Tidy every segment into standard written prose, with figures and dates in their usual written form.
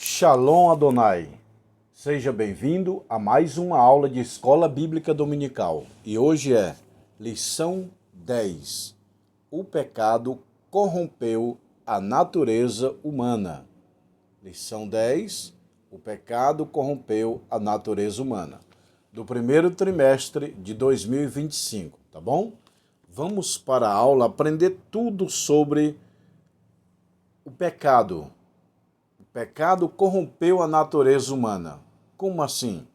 Shalom Adonai, seja bem-vindo a mais uma aula de Escola Bíblica Dominical e hoje é lição 10. O pecado corrompeu a natureza humana. Lição 10. O pecado corrompeu a natureza humana. Do primeiro trimestre de 2025, tá bom? Vamos para a aula aprender tudo sobre o pecado. O pecado corrompeu a natureza humana. Como assim?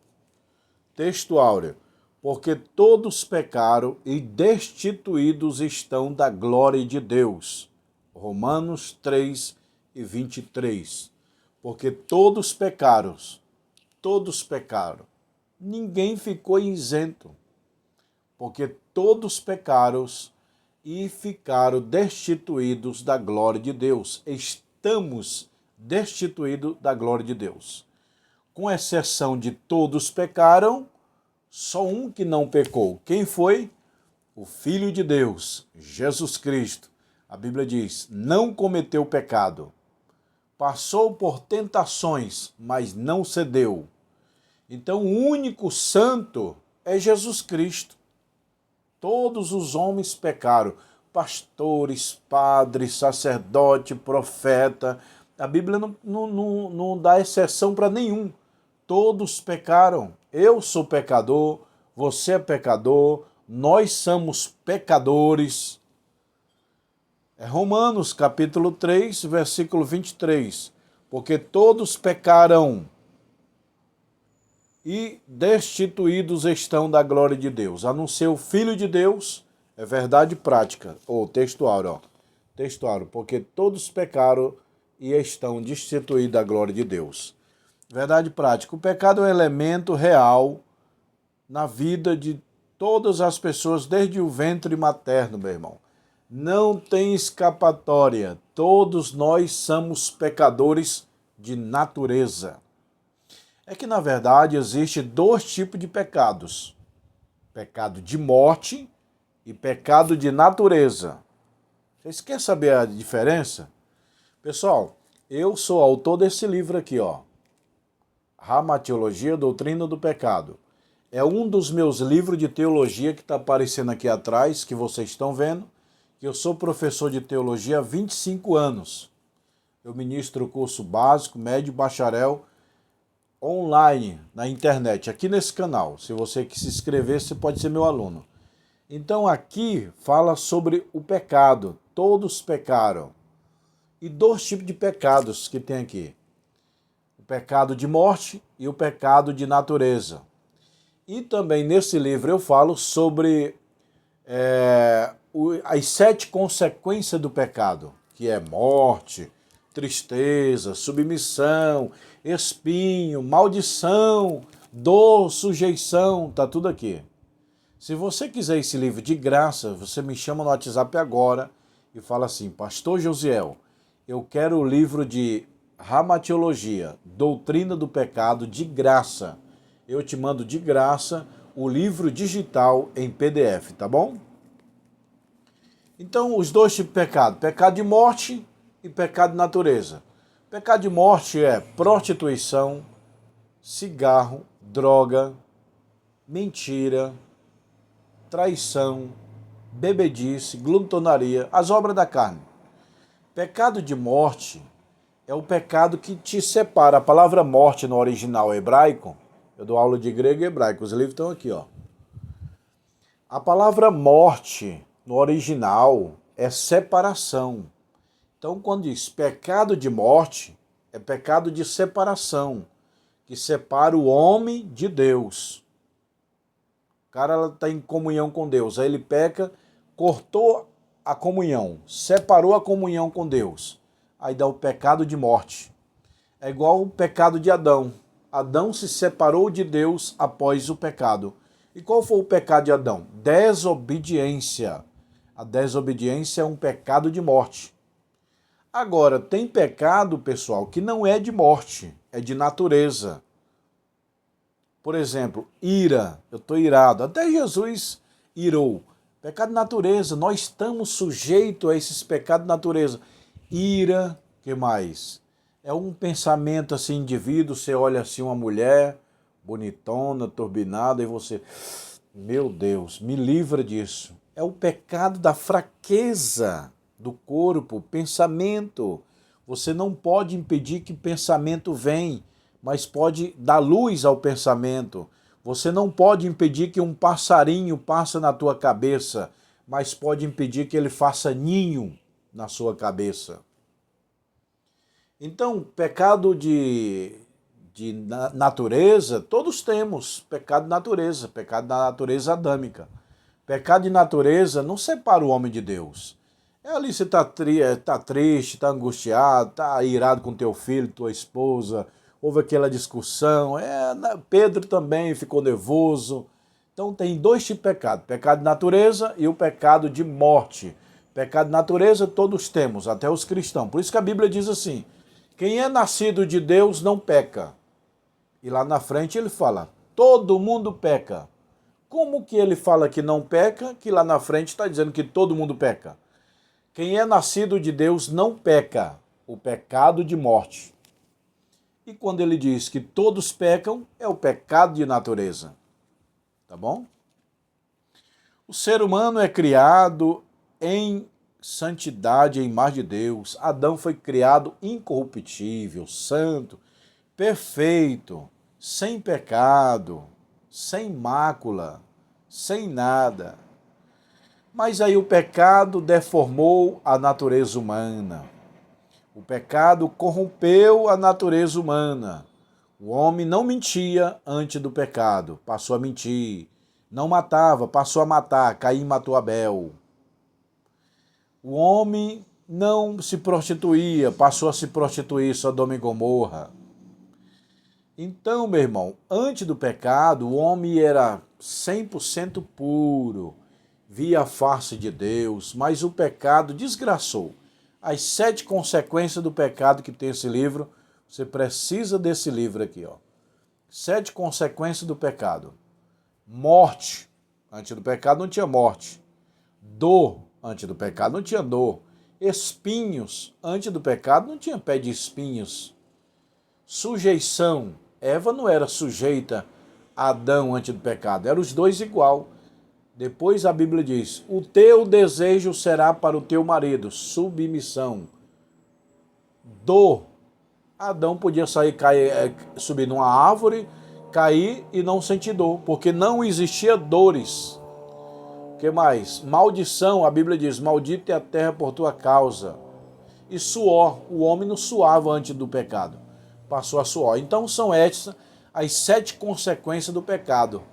Texto áureo. Porque todos pecaram e destituídos estão da glória de Deus. Romanos 3 e 23. Porque todos pecaram. Todos pecaram. Ninguém ficou isento. Porque todos pecaram e ficaram destituídos da glória de Deus. Estamos destituído da glória de Deus. Com exceção de todos pecaram, só um que não pecou. Quem foi? O Filho de Deus, Jesus Cristo. A Bíblia diz, não cometeu pecado. Passou por tentações, mas não cedeu. Então o único santo é Jesus Cristo. Todos os homens pecaram. Pastores, padres, sacerdote, profeta. A Bíblia não dá exceção para nenhum. Todos pecaram. Eu sou pecador, você é pecador, nós somos pecadores. É Romanos capítulo 3, versículo 23. Porque todos pecaram e destituídos estão da glória de Deus. A não ser o Filho de Deus, é verdade prática. Ou textual, textual. Porque todos pecaram e estão destituídos da glória de Deus. Verdade prática. O pecado é um elemento real na vida de todas as pessoas, desde o ventre materno, meu irmão. Não tem escapatória. Todos nós somos pecadores de natureza. É que, na verdade, existe dois tipos de pecados. Pecado de morte e pecado de natureza. Vocês querem saber a diferença? Pessoal, eu sou autor desse livro aqui, ó. Ramatiologia, Doutrina do Pecado. É um dos meus livros de teologia que está aparecendo aqui atrás, que vocês estão vendo, que eu sou professor de teologia há 25 anos. Eu ministro o curso básico, médio e bacharel online, na internet, aqui nesse canal. Se você quer se inscrever, você pode ser meu aluno. Então aqui fala sobre o pecado. Todos pecaram. E dois tipos de pecados que tem aqui. O pecado de morte e o pecado de natureza. E também nesse livro eu falo sobre as 7 consequências do pecado, que é morte, tristeza, submissão, espinho, maldição, dor, sujeição, tá tudo aqui. Se você quiser esse livro de graça, você me chama no WhatsApp agora e fala assim, Pastor Josiel, eu quero o livro de Ramatiologia, Doutrina do Pecado, de graça. Eu te mando de graça o livro digital em PDF, tá bom? Então, os dois tipos de pecado. Pecado de morte e pecado de natureza. Pecado de morte é prostituição, cigarro, droga, mentira, traição, bebedice, glutonaria, as obras da carne. Pecado de morte é o pecado que te separa. A palavra morte no original hebraico, eu dou aula de grego e hebraico, os livros estão aqui, ó. A palavra morte no original é separação. Então, quando diz pecado de morte, é pecado de separação, que separa o homem de Deus. O cara está em comunhão com Deus, aí ele peca, cortou a comunhão, separou a comunhão com Deus. Aí dá o pecado de morte. É igual o pecado de Adão. Adão se separou de Deus após o pecado. E qual foi o pecado de Adão? Desobediência. A desobediência é um pecado de morte. Agora, tem pecado, pessoal, que não é de morte, é de natureza. Por exemplo, ira. Eu estou irado. Até Jesus irou. Pecado de natureza. Nós estamos sujeitos a esses pecados de natureza. Ira, que mais? É um pensamento assim, indivíduo, você olha assim uma mulher bonitona, turbinada, e você, meu Deus, me livra disso. É o pecado da fraqueza do corpo, pensamento. Você não pode impedir que pensamento venha, mas pode dar luz ao pensamento. Você não pode impedir que um passarinho passe na tua cabeça, mas pode impedir que ele faça ninho na sua cabeça. Então, pecado de natureza, todos temos pecado de natureza, pecado da natureza adâmica. Pecado de natureza não separa o homem de Deus. É ali você tá triste, está angustiado, está irado com teu filho, tua esposa, houve aquela discussão, Pedro também ficou nervoso. Então tem dois tipos de pecado, pecado de natureza e o pecado de morte. Pecado de natureza todos temos, até os cristãos. Por isso que a Bíblia diz assim, quem é nascido de Deus não peca. E lá na frente ele fala, todo mundo peca. Como que ele fala que não peca, que lá na frente está dizendo que todo mundo peca? Quem é nascido de Deus não peca, o pecado de morte. E quando ele diz que todos pecam, é o pecado de natureza. Tá bom? O ser humano é criado em santidade, em imagem de Deus. Adão foi criado incorruptível, santo, perfeito, sem pecado, sem mácula, sem nada. Mas aí o pecado deformou a natureza humana. O pecado corrompeu a natureza humana. O homem não mentia antes do pecado, passou a mentir. Não matava, passou a matar, Caim matou Abel. O homem não se prostituía, passou a se prostituir, Sodoma e Gomorra. Então, meu irmão, antes do pecado, o homem era 100% puro, via a face de Deus, mas o pecado desgraçou. As 7 consequências do pecado que tem esse livro, você precisa desse livro aqui, ó. 7 consequências do pecado. Morte. Antes do pecado não tinha morte. Dor. Antes do pecado não tinha dor. Espinhos. Antes do pecado não tinha pé de espinhos. Sujeição. Eva não era sujeita a Adão antes do pecado. Eram os dois igual. Depois a Bíblia diz, o teu desejo será para o teu marido. Submissão. Dor. Adão podia subir numa árvore, cair e não sentir dor, porque não existia dores. O que mais? Maldição, a Bíblia diz, maldita é a terra por tua causa. E suor, o homem não suava antes do pecado, passou a suor. Então são essas as 7 consequências do pecado.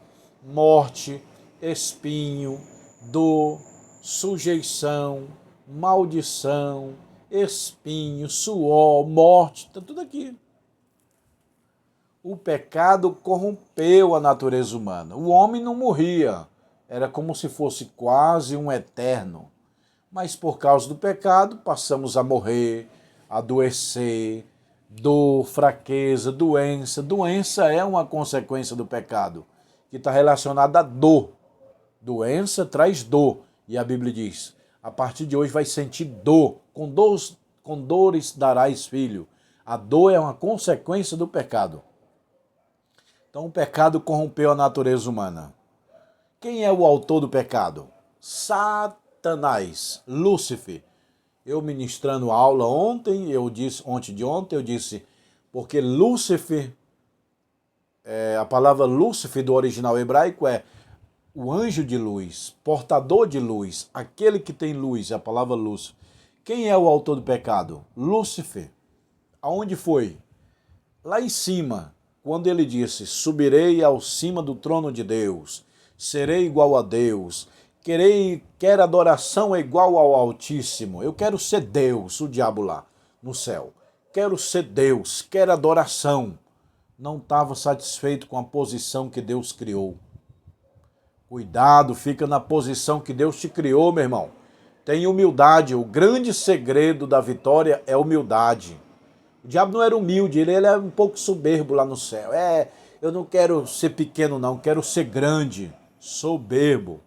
Morte, espinho, dor, sujeição, maldição, espinho, suor, morte, está tudo aqui. O pecado corrompeu a natureza humana. O homem não morria, era como se fosse quase um eterno. Mas por causa do pecado, passamos a morrer, a adoecer, dor, fraqueza, doença. Doença é uma consequência do pecado, que está relacionada à dor. Doença traz dor. E a Bíblia diz, a partir de hoje vai sentir dor. Com dores darás filho. A dor é uma consequência do pecado. Então o pecado corrompeu a natureza humana. Quem é o autor do pecado? Satanás, Lúcifer. Eu ministrando aula ontem, eu disse, porque Lúcifer, a palavra Lúcifer do original hebraico é o anjo de luz, portador de luz, aquele que tem luz, é a palavra Lúcifer. Quem é o autor do pecado? Lúcifer. Aonde foi? Lá em cima, quando ele disse, subirei ao cima do trono de Deus, serei igual a Deus, quer adoração igual ao Altíssimo, eu quero ser Deus, o diabo lá no céu, quero ser Deus, quero adoração. Não estava satisfeito com a posição que Deus criou. Cuidado, fica na posição que Deus te criou, meu irmão. Tem humildade, o grande segredo da vitória é humildade. O diabo não era humilde, ele era um pouco soberbo lá no céu. Eu não quero ser pequeno não, quero ser grande, soberbo.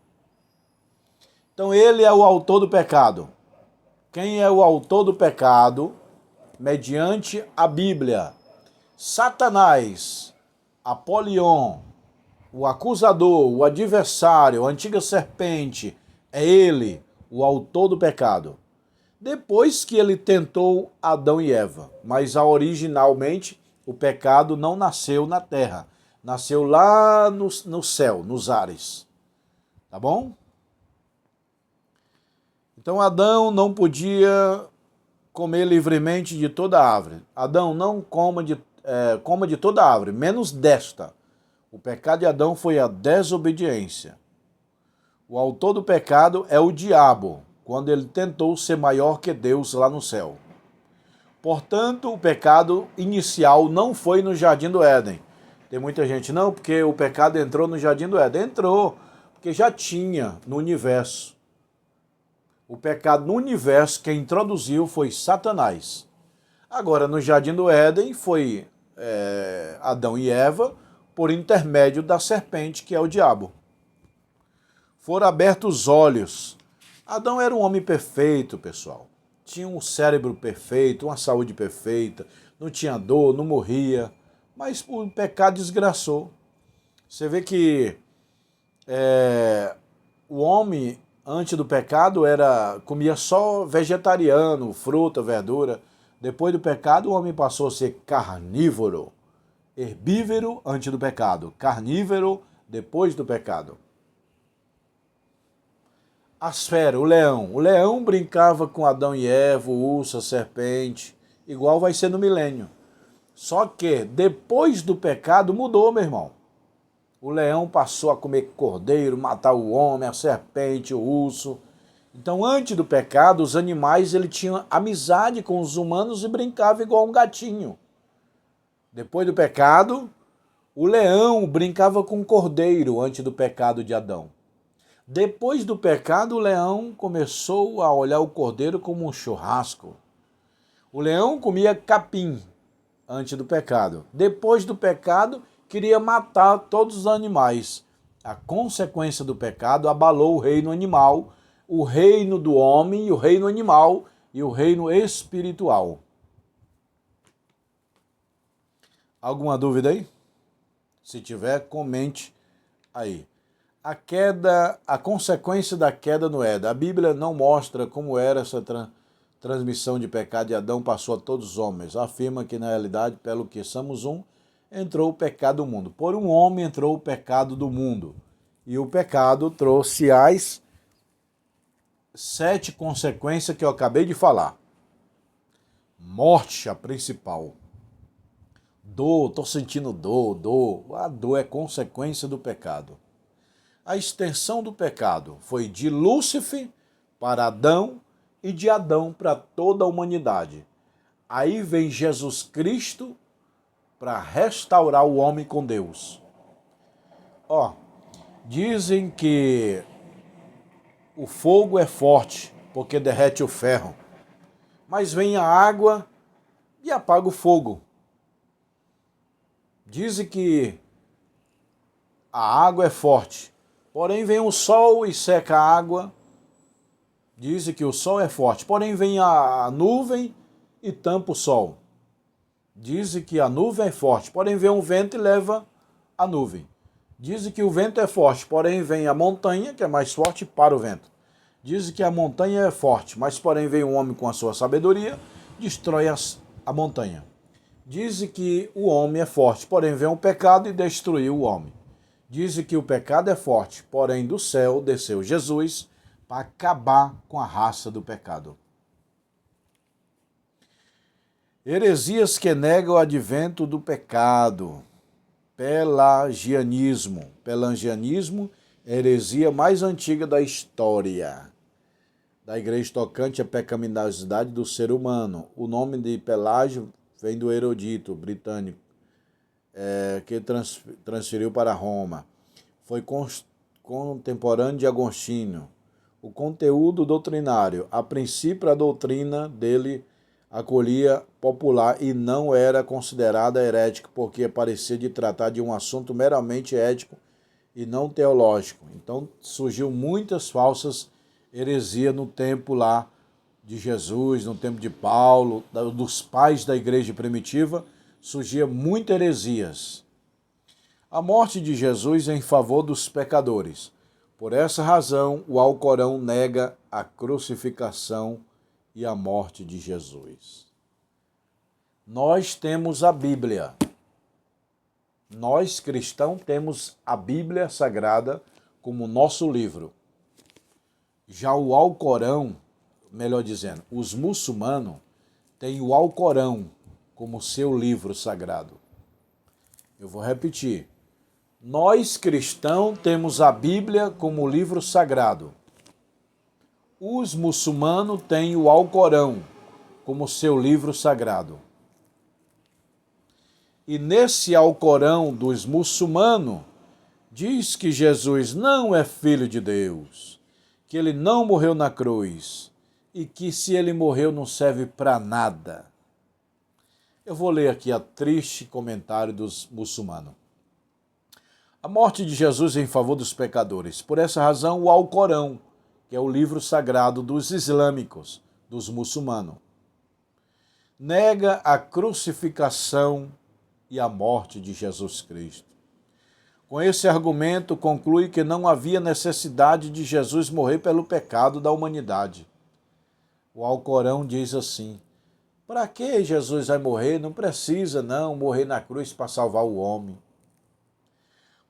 Então ele é o autor do pecado. Quem é o autor do pecado? mediante a Bíblia. Satanás, Apolion, o acusador, o adversário, a antiga serpente, é ele, o autor do pecado. Depois que ele tentou Adão e Eva, mas originalmente o pecado não nasceu na terra, nasceu lá no céu, nos ares. Tá bom? Então Adão não podia comer livremente de toda árvore. Adão, não coma de toda árvore, menos desta. O pecado de Adão foi a desobediência. O autor do pecado é o diabo, quando ele tentou ser maior que Deus lá no céu. Portanto, o pecado inicial não foi no Jardim do Éden. Tem muita gente, não, porque o pecado entrou no Jardim do Éden. Entrou, porque já tinha no universo. O pecado no universo, quem introduziu foi Satanás. Agora, no Jardim do Éden, foi Adão e Eva, por intermédio da serpente, que é o diabo. Foram abertos os olhos. Adão era um homem perfeito, pessoal. Tinha um cérebro perfeito, uma saúde perfeita, não tinha dor, não morria. Mas o pecado desgraçou. Você vê que o homem, antes do pecado, comia só vegetariano, fruta, verdura. Depois do pecado, o homem passou a ser carnívoro. Herbívoro antes do pecado, carnívoro depois do pecado. As feras, o leão. O leão brincava com Adão e Eva, o urso, a serpente, igual vai ser no milênio. Só que depois do pecado mudou, meu irmão. O leão passou a comer cordeiro, matar o homem, a serpente, o urso. Então, antes do pecado, os animais tinham amizade com os humanos e brincavam igual um gatinho. Depois do pecado, o leão brincava com o cordeiro antes do pecado de Adão. Depois do pecado, o leão começou a olhar o cordeiro como um churrasco. O leão comia capim antes do pecado. Depois do pecado, queria matar todos os animais. A consequência do pecado abalou o reino animal, o reino do homem, o reino animal e o reino espiritual. Alguma dúvida aí? Se tiver, comente aí. A consequência da queda no Éden. A Bíblia não mostra como era essa transmissão de pecado de Adão passou a todos os homens. Afirma que, na realidade, pelo que somos um, entrou o pecado do mundo. Por um homem entrou o pecado do mundo. E o pecado trouxe as 7 consequências que eu acabei de falar. Morte, a principal. Dor, estou sentindo dor. A dor é consequência do pecado. A extensão do pecado foi de Lúcifer para Adão e de Adão para toda a humanidade. Aí vem Jesus Cristo para restaurar o homem com Deus. Dizem que o fogo é forte porque derrete o ferro, mas vem a água e apaga o fogo. Dizem que a água é forte, porém vem o sol e seca a água. Dizem que o sol é forte, porém vem a nuvem e tampa o sol. Dizem que a nuvem é forte, porém vem um vento e leva a nuvem. Dizem que o vento é forte, porém vem a montanha, que é mais forte, para o vento. Dizem que a montanha é forte, mas porém vem um homem com a sua sabedoria, destrói a montanha. Dizem que o homem é forte, porém vem o pecado e destruiu o homem. Dizem que o pecado é forte, porém do céu desceu Jesus para acabar com a raça do pecado. Heresias que negam o advento do pecado. Pelagianismo. Pelagianismo é a heresia mais antiga da história da igreja tocante à pecaminosidade do ser humano. O nome de Pelágio vem do erudito britânico, que transferiu para Roma. Foi contemporâneo de Agostinho. O conteúdo doutrinário. A princípio, a doutrina dele acolhia popular e não era considerada herética, porque parecia de tratar de um assunto meramente ético e não teológico. Então surgiu muitas falsas heresias no tempo lá de Jesus, no tempo de Paulo, dos pais da igreja primitiva, surgia muitas heresias. A morte de Jesus é em favor dos pecadores. Por essa razão, o Alcorão nega a crucificação e a morte de Jesus. Nós temos a Bíblia. Nós, cristãos, temos a Bíblia Sagrada como nosso livro. Já o Alcorão, melhor dizendo, os muçulmanos têm o Alcorão como seu livro sagrado. Eu vou repetir. Nós, cristãos, temos a Bíblia como livro sagrado. Os muçulmanos têm o Alcorão como seu livro sagrado. E nesse Alcorão dos muçulmanos, diz que Jesus não é filho de Deus, que ele não morreu na cruz e que se ele morreu não serve para nada. Eu vou ler aqui a triste comentário dos muçulmanos. A morte de Jesus é em favor dos pecadores. Por essa razão, o Alcorão, que é o livro sagrado dos islâmicos, dos muçulmanos, nega a crucificação e a morte de Jesus Cristo. Com esse argumento, conclui que não havia necessidade de Jesus morrer pelo pecado da humanidade. O Alcorão diz assim: para que Jesus vai morrer? Não precisa não morrer na cruz para salvar o homem.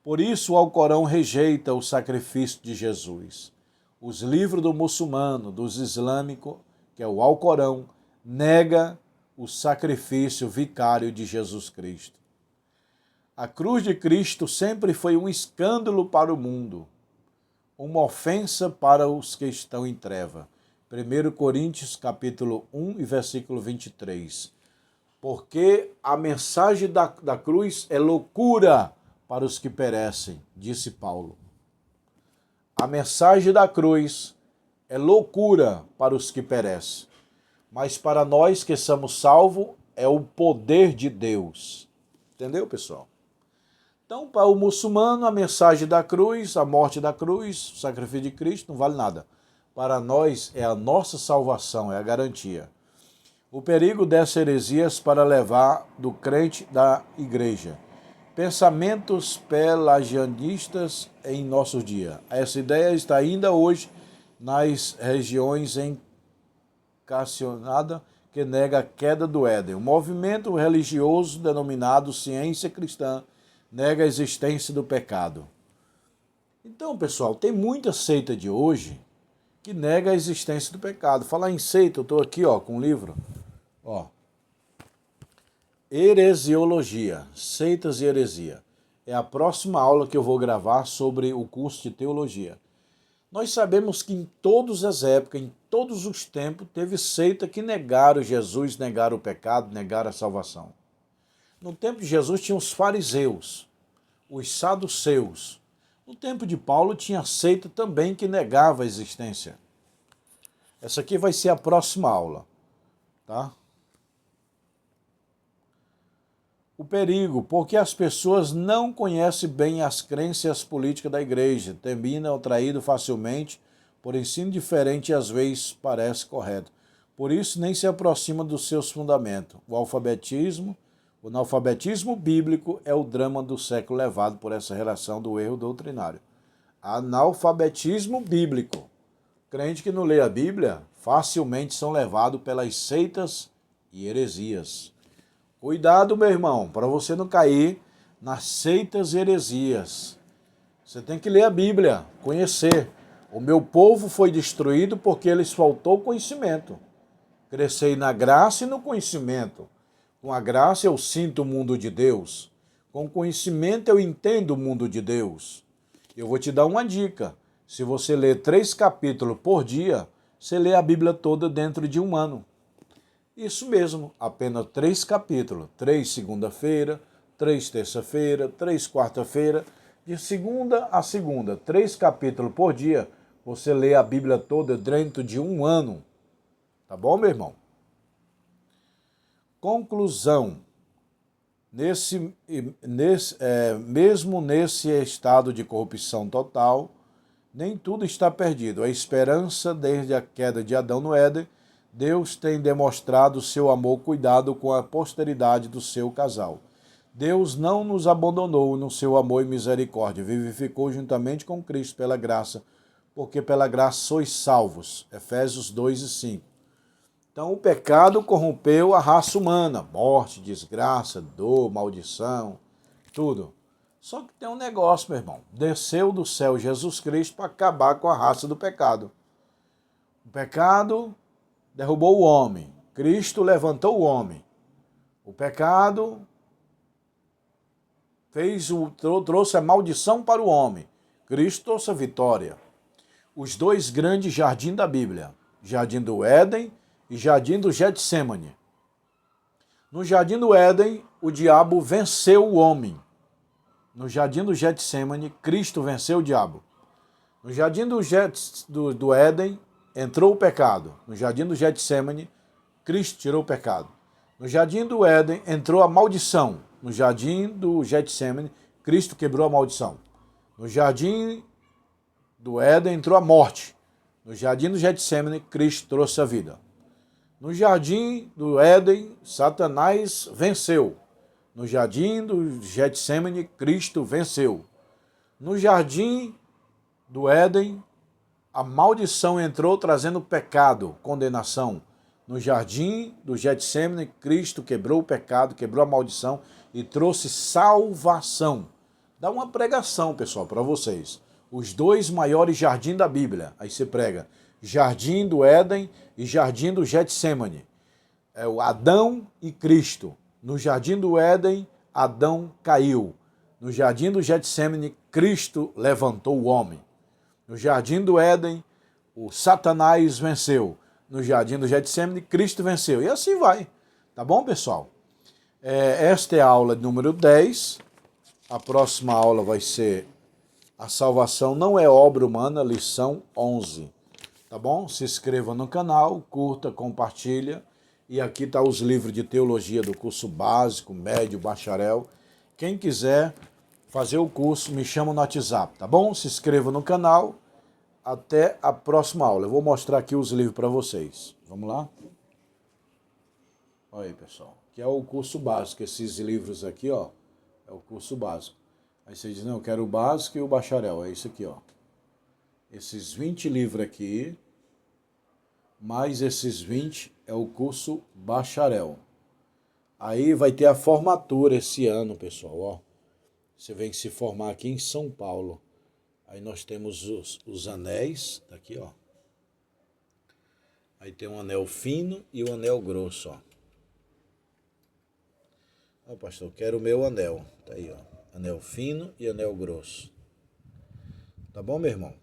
Por isso o Alcorão rejeita o sacrifício de Jesus. Os livros do muçulmano, dos islâmicos, que é o Alcorão, nega o sacrifício vicário de Jesus Cristo. A cruz de Cristo sempre foi um escândalo para o mundo, uma ofensa para os que estão em treva. 1 Coríntios capítulo 1 e versículo 23. Porque a mensagem da cruz é loucura para os que perecem, disse Paulo. A mensagem da cruz é loucura para os que perecem, mas para nós que somos salvos é o poder de Deus. Entendeu, pessoal? Então, para o muçulmano, a mensagem da cruz, a morte da cruz, o sacrifício de Cristo, não vale nada. Para nós é a nossa salvação, é a garantia. O perigo dessas heresias para levar do crente da igreja. Pensamentos pelagianistas em nossos dias. Essa ideia está ainda hoje nas regiões encarnadas que nega a queda do Éden. O movimento religioso denominado ciência cristã nega a existência do pecado. Então, pessoal, tem muita seita de hoje que nega a existência do pecado. Falar em seita, eu estou aqui com um livro. Heresiologia, seitas e heresia. É a próxima aula que eu vou gravar sobre o curso de teologia. Nós sabemos que em todas as épocas, em todos os tempos, teve seita que negaram Jesus, negaram o pecado, negaram a salvação. No tempo de Jesus tinha os fariseus, os saduceus. No tempo de Paulo tinha seita também que negava a existência. Essa aqui vai ser a próxima aula, tá? O perigo, porque as pessoas não conhecem bem as crenças políticas da igreja, terminam atraídos facilmente por ensino diferente e às vezes parece correto. Por isso nem se aproxima dos seus fundamentos. O analfabetismo bíblico é o drama do século levado por essa relação do erro doutrinário. Analfabetismo bíblico. Crente que não lê a Bíblia facilmente são levados pelas seitas e heresias. Cuidado, meu irmão, para você não cair nas seitas e heresias. Você tem que ler a Bíblia, conhecer. O meu povo foi destruído porque lhes faltou conhecimento. Crescei na graça e no conhecimento. Com a graça eu sinto o mundo de Deus. Com o conhecimento eu entendo o mundo de Deus. Eu vou te dar uma dica. Se você ler 3 capítulos por dia, você lê a Bíblia toda dentro de um ano. Isso mesmo, apenas 3 capítulos. 3 segunda-feira, 3 terça-feira, 3 quarta-feira. De segunda a segunda, 3 capítulos por dia, você lê a Bíblia toda dentro de um ano. Tá bom, meu irmão? Conclusão. Mesmo nesse estado de corrupção total, nem tudo está perdido. A esperança, desde a queda de Adão no Éden, Deus tem demonstrado seu amor, cuidado com a posteridade do seu casal. Deus não nos abandonou no seu amor e misericórdia, vivificou juntamente com Cristo pela graça, porque pela graça sois salvos. Efésios 2 e 5. Então o pecado corrompeu a raça humana, morte, desgraça, dor, maldição, tudo. Só que tem um negócio, meu irmão, desceu do céu Jesus Cristo para acabar com a raça do pecado. O pecado derrubou o homem, Cristo levantou o homem. O pecado trouxe a maldição para o homem, Cristo trouxe a vitória. Os dois grandes jardins da Bíblia, Jardim do Éden e Jardim do Getsêmani. No Jardim do Éden, o diabo venceu o homem. No Jardim do Getsêmani, Cristo venceu o diabo. No Jardim do Éden, entrou o pecado. No Jardim do Getsêmani, Cristo tirou o pecado. No Jardim do Éden, entrou a maldição. No Jardim do Getsêmani, Cristo quebrou a maldição. No Jardim do Éden, entrou a morte. No Jardim do Getsêmani, Cristo trouxe a vida. No Jardim do Éden, Satanás venceu. No Jardim do Getsêmani, Cristo venceu. No Jardim do Éden, a maldição entrou trazendo pecado, condenação. No Jardim do Getsêmani, Cristo quebrou o pecado, quebrou a maldição e trouxe salvação. Dá uma pregação, pessoal, para vocês. Os dois maiores jardins da Bíblia. Aí você prega Jardim do Éden e Jardim do Getsêmani. É o Adão e Cristo. No Jardim do Éden, Adão caiu. No Jardim do Getsêmani, Cristo levantou o homem. No Jardim do Éden, o Satanás venceu. No Jardim do Getsêmani, Cristo venceu. E assim vai. Tá bom, pessoal? Esta é a aula número 10. A próxima aula vai ser A Salvação Não é Obra Humana, lição 11. Tá bom? Se inscreva no canal, curta, compartilha. E aqui tá os livros de teologia do curso básico, médio, bacharel. Quem quiser fazer o curso, me chama no WhatsApp, tá bom? Se inscreva no canal. Até a próxima aula. Eu vou mostrar aqui os livros para vocês. Vamos lá? Olha aí, pessoal. Que é o curso básico. Esses livros aqui, ó, é o curso básico. Aí você diz, não, eu quero o básico e o bacharel. É isso aqui, ó. Esses 20 livros aqui, mais esses 20 é o curso bacharel. Aí vai ter a formatura esse ano, pessoal, ó. Você vem se formar aqui em São Paulo. Aí nós temos os anéis, tá aqui, ó. Aí tem um anel fino e um anel grosso, ó. Ó, pastor, eu quero o meu anel. Tá aí, ó. Anel fino e anel grosso. Tá bom, meu irmão?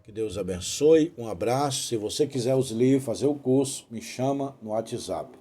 Que Deus abençoe. Um abraço. Se você quiser os livros, fazer o curso, me chama no WhatsApp.